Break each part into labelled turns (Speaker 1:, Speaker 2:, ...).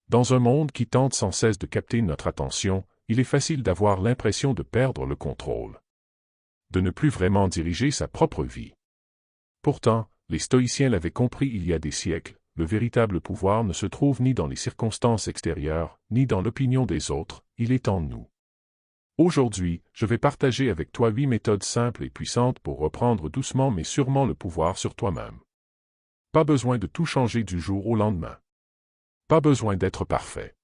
Speaker 1: Dans un monde qui tente sans cesse de capter notre attention, il est facile d'avoir l'impression de perdre le contrôle, de ne plus vraiment diriger sa propre vie. Pourtant, les stoïciens l'avaient compris il y a des siècles, le véritable pouvoir ne se trouve ni dans les circonstances extérieures, ni dans l'opinion des autres, il est en nous. Aujourd'hui, je vais partager avec toi 8 méthodes simples et puissantes pour reprendre doucement mais sûrement le pouvoir sur toi-même. Pas besoin de tout changer du jour au lendemain. Pas besoin d'être parfait.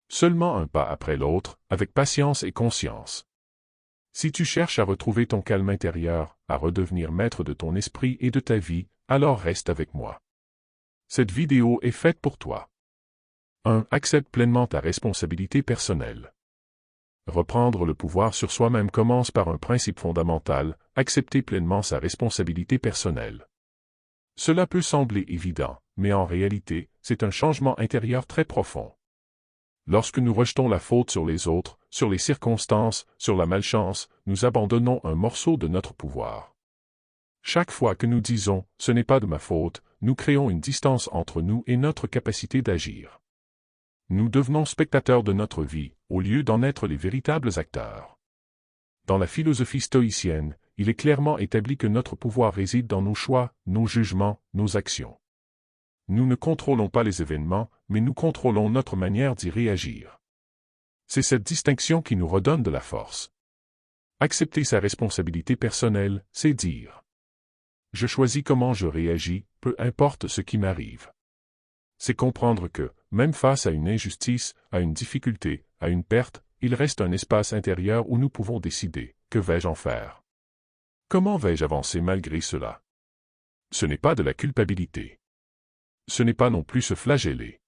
Speaker 1: Seulement un pas après l'autre, avec patience et conscience. Si tu cherches à retrouver ton calme intérieur, à redevenir maître de ton esprit et de ta vie, alors reste avec moi. Cette vidéo est faite pour toi. 1. Accepte pleinement ta responsabilité personnelle. Reprendre le pouvoir sur soi-même commence par un principe fondamental, accepter pleinement sa responsabilité personnelle. Cela peut sembler évident, mais en réalité, c'est un changement intérieur très profond. Lorsque nous rejetons la faute sur les autres, sur les circonstances, sur la malchance, nous abandonnons un morceau de notre pouvoir. Chaque fois que nous disons « ce n'est pas de ma faute », nous créons une distance entre nous et notre capacité d'agir. Nous devenons spectateurs de notre vie, au lieu d'en être les véritables acteurs. Dans la philosophie stoïcienne, il est clairement établi que notre pouvoir réside dans nos choix, nos jugements, nos actions. Nous ne contrôlons pas les événements, mais nous contrôlons notre manière d'y réagir. C'est cette distinction qui nous redonne de la force. Accepter sa responsabilité personnelle, c'est dire « Je choisis comment je réagis, peu importe ce qui m'arrive ». C'est comprendre que, même face à une injustice, à une difficulté, à une perte, il reste un espace intérieur où nous pouvons décider « que vais-je en faire ?» Comment vais-je avancer malgré cela? Ce n'est pas de la culpabilité. Ce n'est pas non plus se flageller.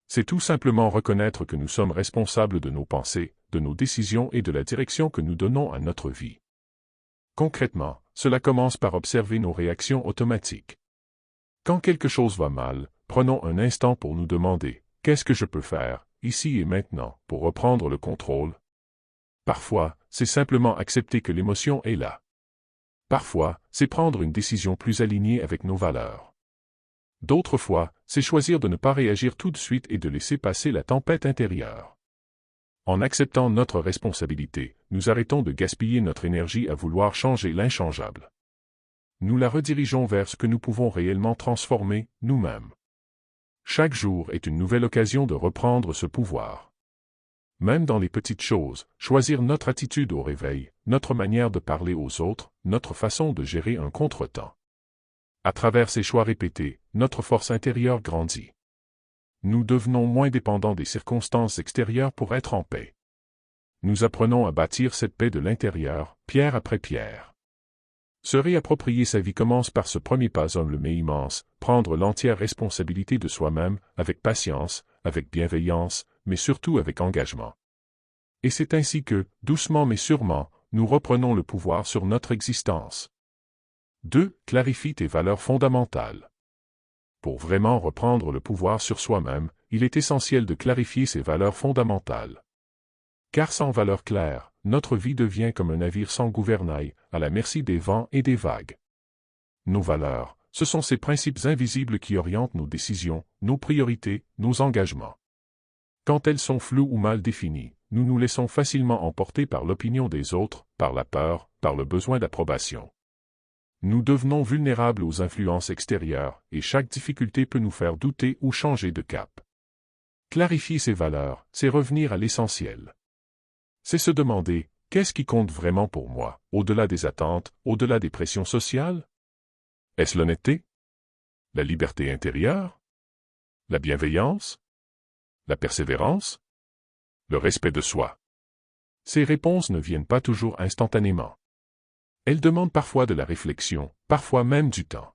Speaker 1: C'est tout simplement reconnaître que nous sommes responsables de nos pensées, de nos décisions et de la direction que nous donnons à notre vie. Concrètement, cela commence par observer nos réactions automatiques. Quand quelque chose va mal, prenons un instant pour nous demander « Qu'est-ce que je peux faire, ici et maintenant, pour reprendre le contrôle ?» Parfois, c'est simplement accepter que l'émotion est là. Parfois, c'est prendre une décision plus alignée avec nos valeurs. D'autres fois, c'est choisir de ne pas réagir tout de suite et de laisser passer la tempête intérieure. En acceptant notre responsabilité, nous arrêtons de gaspiller notre énergie à vouloir changer l'inchangeable. Nous la redirigeons vers ce que nous pouvons réellement transformer, nous-mêmes. Chaque jour est une nouvelle occasion de reprendre ce pouvoir. Même dans les petites choses, choisir notre attitude au réveil, notre manière de parler aux autres, notre façon de gérer un contretemps. À travers ces choix répétés, notre force intérieure grandit. Nous devenons moins dépendants des circonstances extérieures pour être en paix. Nous apprenons à bâtir cette paix de l'intérieur, pierre après pierre. Se réapproprier sa vie commence par ce premier pas humble mais immense, prendre l'entière responsabilité de soi-même, avec patience, avec bienveillance, mais surtout avec engagement. Et c'est ainsi que, doucement mais sûrement, nous reprenons le pouvoir sur notre existence. 2. Clarifie tes valeurs fondamentales. Pour vraiment reprendre le pouvoir sur soi-même, il est essentiel de clarifier ses valeurs fondamentales. Car sans valeurs claires, notre vie devient comme un navire sans gouvernail, à la merci des vents et des vagues. Nos valeurs, ce sont ces principes invisibles qui orientent nos décisions, nos priorités, nos engagements. Quand elles sont floues ou mal définies, nous nous laissons facilement emporter par l'opinion des autres, par la peur, par le besoin d'approbation. Nous devenons vulnérables aux influences extérieures, et chaque difficulté peut nous faire douter ou changer de cap. Clarifier ses valeurs, c'est revenir à l'essentiel. C'est se demander, qu'est-ce qui compte vraiment pour moi, au-delà des attentes, au-delà des pressions sociales? Est-ce l'honnêteté? La liberté intérieure? La bienveillance? La persévérance? Le respect de soi? Ces réponses ne viennent pas toujours instantanément. Elles demandent parfois de la réflexion, parfois même du temps.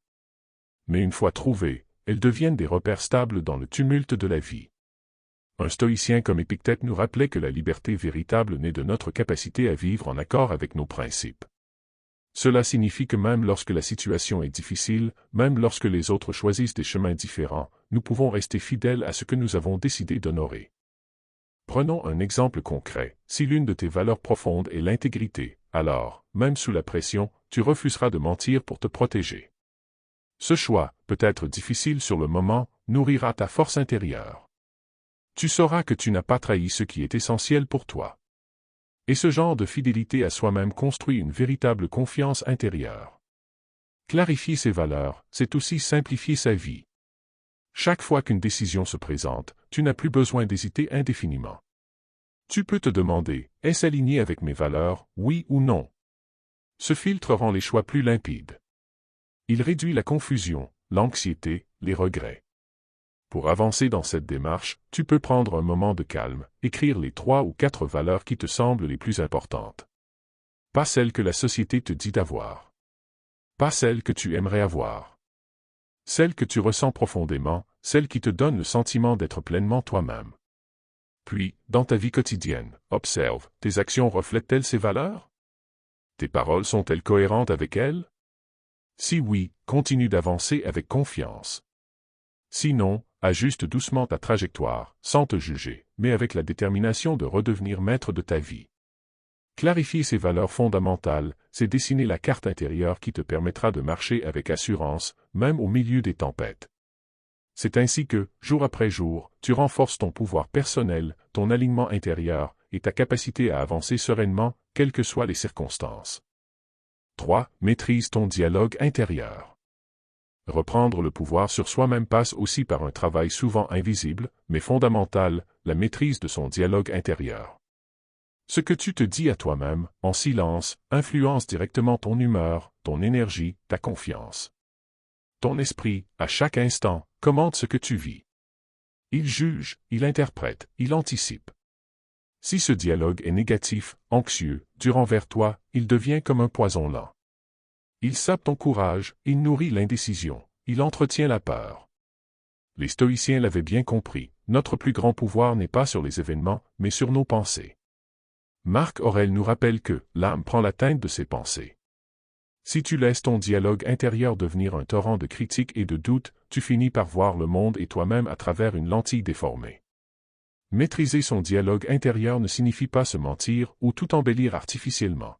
Speaker 1: Mais une fois trouvées, elles deviennent des repères stables dans le tumulte de la vie. Un stoïcien comme Épictète nous rappelait que la liberté véritable naît de notre capacité à vivre en accord avec nos principes. Cela signifie que même lorsque la situation est difficile, même lorsque les autres choisissent des chemins différents, nous pouvons rester fidèles à ce que nous avons décidé d'honorer. Prenons un exemple concret. Si l'une de tes valeurs profondes est l'intégrité, alors, même sous la pression, tu refuseras de mentir pour te protéger. Ce choix, peut-être difficile sur le moment, nourrira ta force intérieure. Tu sauras que tu n'as pas trahi ce qui est essentiel pour toi. Et ce genre de fidélité à soi-même construit une véritable confiance intérieure. Clarifier ses valeurs, c'est aussi simplifier sa vie. Chaque fois qu'une décision se présente, tu n'as plus besoin d'hésiter indéfiniment. Tu peux te demander, est-ce aligné avec mes valeurs, oui ou non? Ce filtre rend les choix plus limpides. Il réduit la confusion, l'anxiété, les regrets. Pour avancer dans cette démarche, tu peux prendre un moment de calme, écrire les 3 ou 4 valeurs qui te semblent les plus importantes. Pas celles que la société te dit d'avoir. Pas celles que tu aimerais avoir. Celles que tu ressens profondément, celles qui te donnent le sentiment d'être pleinement toi-même. Puis, dans ta vie quotidienne, observe, tes actions reflètent-elles ces valeurs? Tes paroles sont-elles cohérentes avec elles? Si oui, continue d'avancer avec confiance. Sinon, ajuste doucement ta trajectoire, sans te juger, mais avec la détermination de redevenir maître de ta vie. Clarifier ces valeurs fondamentales, c'est dessiner la carte intérieure qui te permettra de marcher avec assurance, même au milieu des tempêtes. C'est ainsi que, jour après jour, tu renforces ton pouvoir personnel, ton alignement intérieur et ta capacité à avancer sereinement, quelles que soient les circonstances. 3. Maîtrise ton dialogue intérieur. Reprendre le pouvoir sur soi-même passe aussi par un travail souvent invisible, mais fondamental, la maîtrise de son dialogue intérieur. Ce que tu te dis à toi-même, en silence, influence directement ton humeur, ton énergie, ta confiance. Ton esprit, à chaque instant, commente ce que tu vis. Il juge, il interprète, il anticipe. Si ce dialogue est négatif, anxieux, dur envers toi, il devient comme un poison lent. Il sape ton courage, il nourrit l'indécision, il entretient la peur. Les stoïciens l'avaient bien compris, notre plus grand pouvoir n'est pas sur les événements, mais sur nos pensées. Marc Aurèle nous rappelle que l'âme prend la teinte de ses pensées. Si tu laisses ton dialogue intérieur devenir un torrent de critiques et de doutes, tu finis par voir le monde et toi-même à travers une lentille déformée. Maîtriser son dialogue intérieur ne signifie pas se mentir ou tout embellir artificiellement.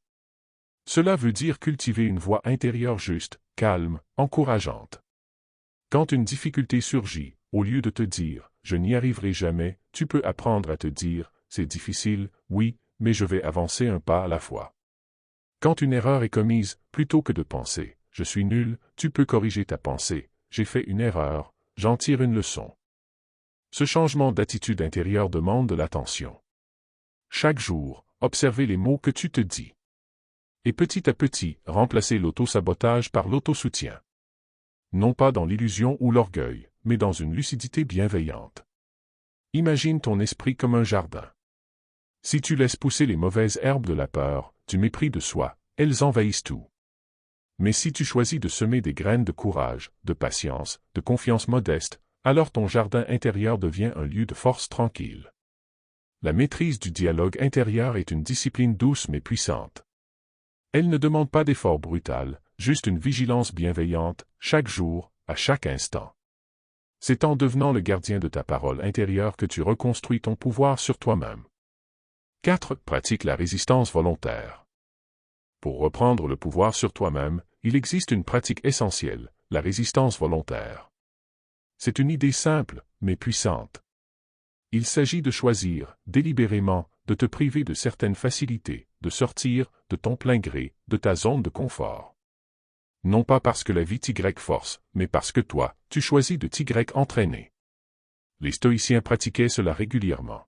Speaker 1: Cela veut dire cultiver une voix intérieure juste, calme, encourageante. Quand une difficulté surgit, au lieu de te dire « je n'y arriverai jamais », tu peux apprendre à te dire « c'est difficile, oui, mais je vais avancer un pas à la fois ». Quand une erreur est commise, plutôt que de penser « je suis nul », tu peux corriger ta pensée « j'ai fait une erreur, j'en tire une leçon ». Ce changement d'attitude intérieure demande de l'attention. Chaque jour, observez les mots que tu te dis. Et petit à petit, remplacez l'auto-sabotage par l'auto-soutien. Non pas dans l'illusion ou l'orgueil, mais dans une lucidité bienveillante. Imagine ton esprit comme un jardin. Si tu laisses pousser les mauvaises herbes de la peur, du mépris de soi, elles envahissent tout. Mais si tu choisis de semer des graines de courage, de patience, de confiance modeste, alors ton jardin intérieur devient un lieu de force tranquille. La maîtrise du dialogue intérieur est une discipline douce mais puissante. Elle ne demande pas d'effort brutal, juste une vigilance bienveillante, chaque jour, à chaque instant. C'est en devenant le gardien de ta parole intérieure que tu reconstruis ton pouvoir sur toi-même. 4. Pratique la résistance volontaire. Pour reprendre le pouvoir sur toi-même, il existe une pratique essentielle, la résistance volontaire. C'est une idée simple, mais puissante. Il s'agit de choisir, délibérément, de te priver de certaines facilités, de sortir, de ton plein gré, de ta zone de confort. Non pas parce que la vie t'y force, mais parce que toi, tu choisis de t'y entraîner. Les stoïciens pratiquaient cela régulièrement.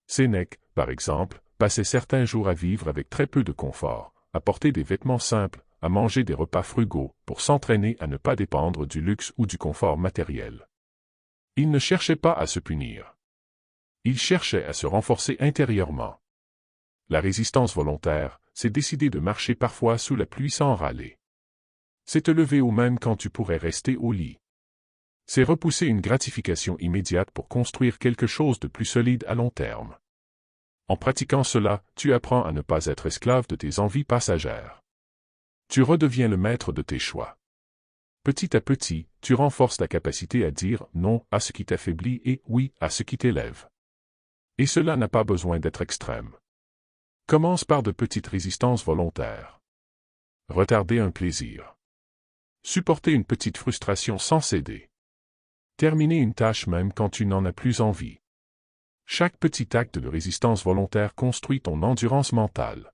Speaker 1: Sénèque, par exemple, passait certains jours à vivre avec très peu de confort, à porter des vêtements simples, à manger des repas frugaux, pour s'entraîner à ne pas dépendre du luxe ou du confort matériel. Il ne cherchait pas à se punir. Il cherchait à se renforcer intérieurement. La résistance volontaire, c'est décider de marcher parfois sous la pluie sans râler. C'est te lever au même quand tu pourrais rester au lit. C'est repousser une gratification immédiate pour construire quelque chose de plus solide à long terme. En pratiquant cela, tu apprends à ne pas être esclave de tes envies passagères. Tu redeviens le maître de tes choix. Petit à petit, tu renforces ta capacité à dire non à ce qui t'affaiblit et oui à ce qui t'élève. Et cela n'a pas besoin d'être extrême. Commence par de petites résistances volontaires. Retarder un plaisir. Supporter une petite frustration sans céder. Terminer une tâche même quand tu n'en as plus envie. Chaque petit acte de résistance volontaire construit ton endurance mentale.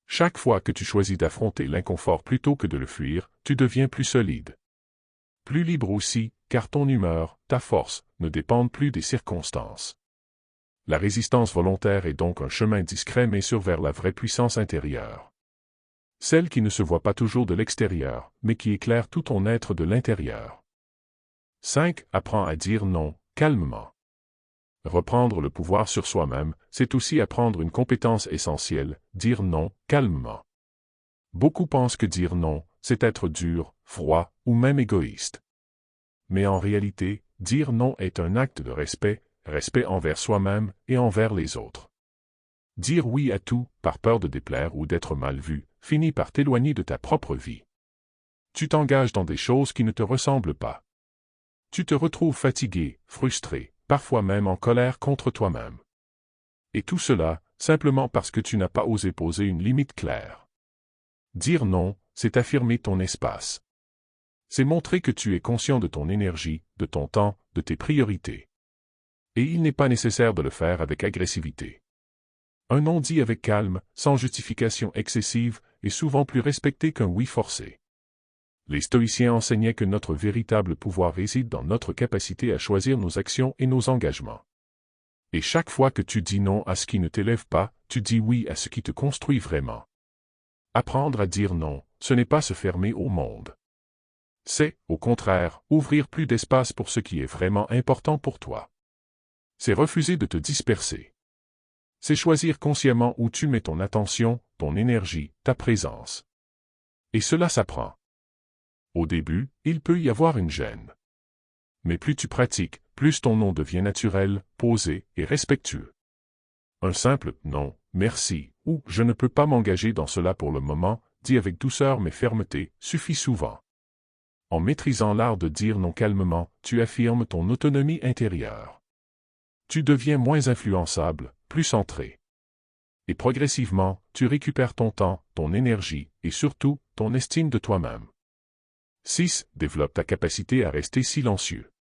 Speaker 1: Chaque fois que tu choisis d'affronter l'inconfort plutôt que de le fuir, tu deviens plus solide. Plus libre aussi, car ton humeur, ta force, ne dépendent plus des circonstances. La résistance volontaire est donc un chemin discret mais sûr vers la vraie puissance intérieure. Celle qui ne se voit pas toujours de l'extérieur, mais qui éclaire tout ton être de l'intérieur. 5. Apprends à dire non, calmement. Reprendre le pouvoir sur soi-même, c'est aussi apprendre une compétence essentielle, dire non, calmement. Beaucoup pensent que dire non, c'est être dur, froid, ou même égoïste. Mais en réalité, dire non est un acte de respect, respect envers soi-même et envers les autres. Dire oui à tout, par peur de déplaire ou d'être mal vu, finit par t'éloigner de ta propre vie. Tu t'engages dans des choses qui ne te ressemblent pas. Tu te retrouves fatigué, frustré, parfois même en colère contre toi-même. Et tout cela, simplement parce que tu n'as pas osé poser une limite claire. Dire non, c'est affirmer ton espace. C'est montrer que tu es conscient de ton énergie, de ton temps, de tes priorités. Et il n'est pas nécessaire de le faire avec agressivité. Un non dit avec calme, sans justification excessive, est souvent plus respecté qu'un oui forcé. Les stoïciens enseignaient que notre véritable pouvoir réside dans notre capacité à choisir nos actions et nos engagements. Et chaque fois que tu dis non à ce qui ne t'élève pas, tu dis oui à ce qui te construit vraiment. Apprendre à dire non, ce n'est pas se fermer au monde. C'est, au contraire, ouvrir plus d'espace pour ce qui est vraiment important pour toi. C'est refuser de te disperser. C'est choisir consciemment où tu mets ton attention, ton énergie, ta présence. Et cela s'apprend. Au début, il peut y avoir une gêne. Mais plus tu pratiques, plus ton non devient naturel, posé et respectueux. Un simple « non, merci » ou « je ne peux pas m'engager dans cela pour le moment », dit avec douceur mais fermeté, suffit souvent. En maîtrisant l'art de dire non calmement, tu affirmes ton autonomie intérieure. Tu deviens moins influençable, plus centré. Et progressivement, tu récupères ton temps, ton énergie, et surtout, ton estime de toi-même. 6. Développe ta capacité à rester silencieux.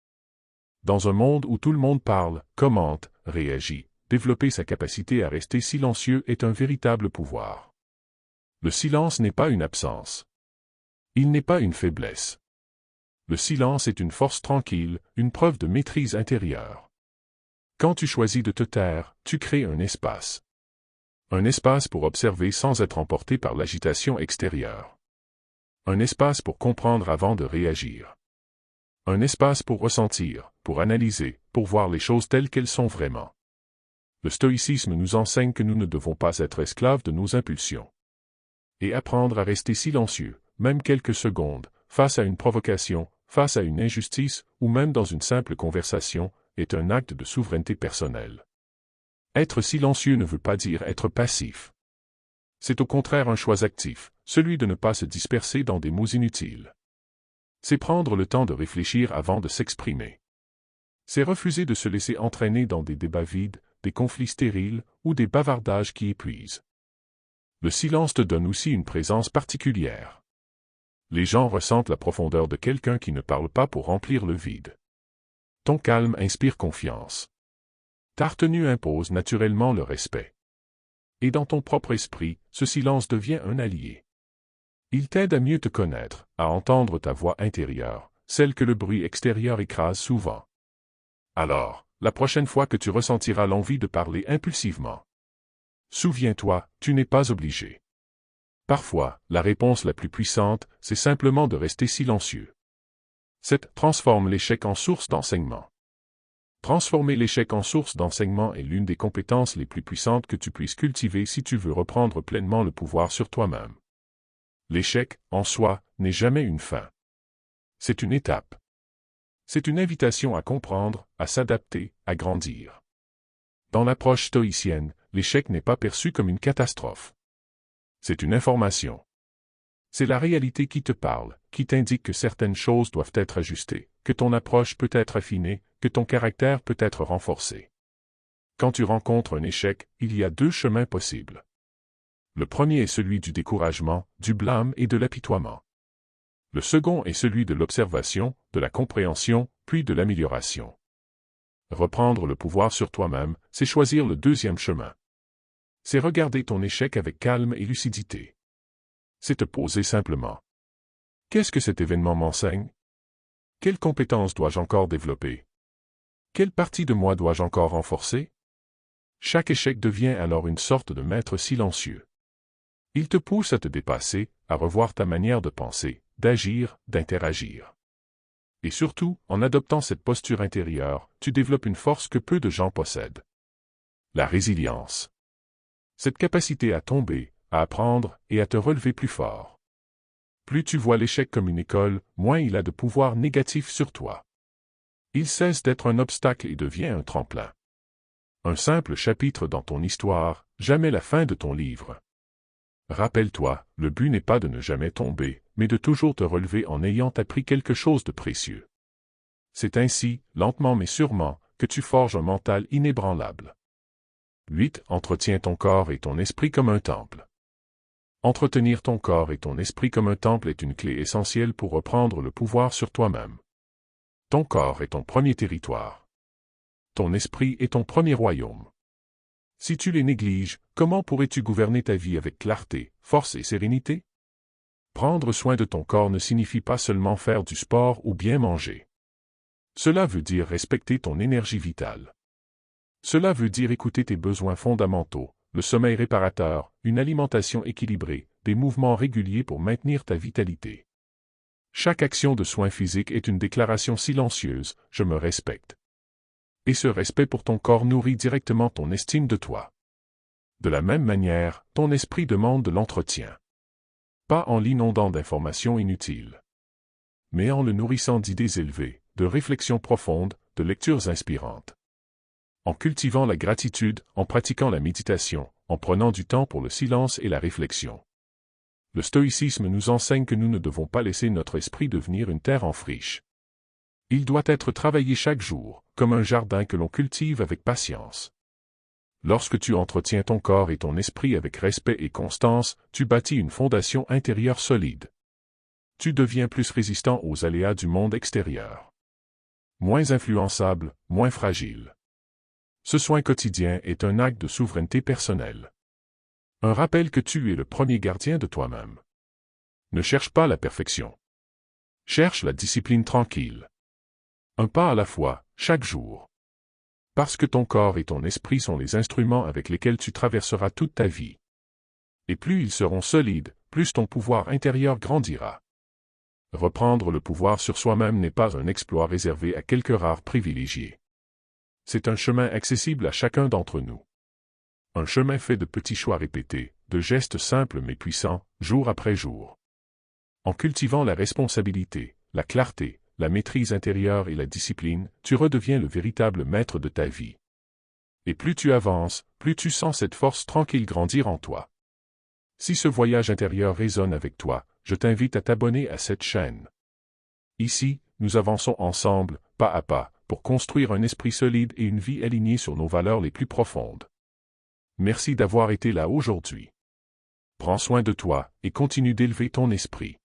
Speaker 1: Dans un monde où tout le monde parle, commente, réagit, développer sa capacité à rester silencieux est un véritable pouvoir. Le silence n'est pas une absence. Il n'est pas une faiblesse. Le silence est une force tranquille, une preuve de maîtrise intérieure. Quand tu choisis de te taire, tu crées un espace. Un espace pour observer sans être emporté par l'agitation extérieure. Un espace pour comprendre avant de réagir. Un espace pour ressentir, pour analyser, pour voir les choses telles qu'elles sont vraiment. Le stoïcisme nous enseigne que nous ne devons pas être esclaves de nos impulsions. Et apprendre à rester silencieux, même quelques secondes, face à une provocation, face à une injustice, ou même dans une simple conversation, est un acte de souveraineté personnelle. Être silencieux ne veut pas dire être passif. C'est au contraire un choix actif, celui de ne pas se disperser dans des mots inutiles. C'est prendre le temps de réfléchir avant de s'exprimer. C'est refuser de se laisser entraîner dans des débats vides, des conflits stériles ou des bavardages qui épuisent. Le silence te donne aussi une présence particulière. Les gens ressentent la profondeur de quelqu'un qui ne parle pas pour remplir le vide. Ton calme inspire confiance. Ta retenue impose naturellement le respect. Et dans ton propre esprit, ce silence devient un allié. Il t'aide à mieux te connaître, à entendre ta voix intérieure, celle que le bruit extérieur écrase souvent. Alors, la prochaine fois que tu ressentiras l'envie de parler impulsivement, souviens-toi, tu n'es pas obligé. Parfois, la réponse la plus puissante, c'est simplement de rester silencieux. Transforme l'échec en source d'enseignement. Transformer l'échec en source d'enseignement est l'une des compétences les plus puissantes que tu puisses cultiver si tu veux reprendre pleinement le pouvoir sur toi-même. L'échec, en soi, n'est jamais une fin. C'est une étape. C'est une invitation à comprendre, à s'adapter, à grandir. Dans l'approche stoïcienne, l'échec n'est pas perçu comme une catastrophe. C'est une information. C'est la réalité qui te parle, qui t'indique que certaines choses doivent être ajustées, que ton approche peut être affinée, que ton caractère peut être renforcé. Quand tu rencontres un échec, il y a deux chemins possibles. Le premier est celui du découragement, du blâme et de l'apitoiement. Le second est celui de l'observation, de la compréhension, puis de l'amélioration. Reprendre le pouvoir sur toi-même, c'est choisir le deuxième chemin. C'est regarder ton échec avec calme et lucidité. C'est te poser simplement. Qu'est-ce que cet événement m'enseigne? Quelles compétences dois-je encore développer? Quelle partie de moi dois-je encore renforcer? Chaque échec devient alors une sorte de maître silencieux. Il te pousse à te dépasser, à revoir ta manière de penser, d'agir, d'interagir. Et surtout, en adoptant cette posture intérieure, tu développes une force que peu de gens possèdent. La résilience. Cette capacité à tomber, à apprendre et à te relever plus fort. Plus tu vois l'échec comme une école, moins il a de pouvoir négatif sur toi. Il cesse d'être un obstacle et devient un tremplin. Un simple chapitre dans ton histoire, jamais la fin de ton livre. Rappelle-toi, le but n'est pas de ne jamais tomber, mais de toujours te relever en ayant appris quelque chose de précieux. C'est ainsi, lentement mais sûrement, que tu forges un mental inébranlable. 8. Entretiens ton corps et ton esprit comme un temple. Entretenir ton corps et ton esprit comme un temple est une clé essentielle pour reprendre le pouvoir sur toi-même. Ton corps est ton premier territoire. Ton esprit est ton premier royaume. Si tu les négliges, comment pourrais-tu gouverner ta vie avec clarté, force et sérénité? Prendre soin de ton corps ne signifie pas seulement faire du sport ou bien manger. Cela veut dire respecter ton énergie vitale. Cela veut dire écouter tes besoins fondamentaux, le sommeil réparateur, une alimentation équilibrée, des mouvements réguliers pour maintenir ta vitalité. Chaque action de soin physique est une déclaration silencieuse, je me respecte. Et ce respect pour ton corps nourrit directement ton estime de toi. De la même manière, ton esprit demande de l'entretien. Pas en l'inondant d'informations inutiles, mais en le nourrissant d'idées élevées, de réflexions profondes, de lectures inspirantes. En cultivant la gratitude, en pratiquant la méditation, en prenant du temps pour le silence et la réflexion. Le stoïcisme nous enseigne que nous ne devons pas laisser notre esprit devenir une terre en friche. Il doit être travaillé chaque jour, comme un jardin que l'on cultive avec patience. Lorsque tu entretiens ton corps et ton esprit avec respect et constance, tu bâtis une fondation intérieure solide. Tu deviens plus résistant aux aléas du monde extérieur. Moins influençable, moins fragile. Ce soin quotidien est un acte de souveraineté personnelle. Un rappel que tu es le premier gardien de toi-même. Ne cherche pas la perfection. Cherche la discipline tranquille. Un pas à la fois, chaque jour. Parce que ton corps et ton esprit sont les instruments avec lesquels tu traverseras toute ta vie. Et plus ils seront solides, plus ton pouvoir intérieur grandira. Reprendre le pouvoir sur soi-même n'est pas un exploit réservé à quelques rares privilégiés. C'est un chemin accessible à chacun d'entre nous. Un chemin fait de petits choix répétés, de gestes simples mais puissants, jour après jour. En cultivant la responsabilité, la clarté, la maîtrise intérieure et la discipline, tu redeviens le véritable maître de ta vie. Et plus tu avances, plus tu sens cette force tranquille grandir en toi. Si ce voyage intérieur résonne avec toi, je t'invite à t'abonner à cette chaîne. Ici, nous avançons ensemble, pas à pas, pour construire un esprit solide et une vie alignée sur nos valeurs les plus profondes. Merci d'avoir été là aujourd'hui. Prends soin de toi et continue d'élever ton esprit.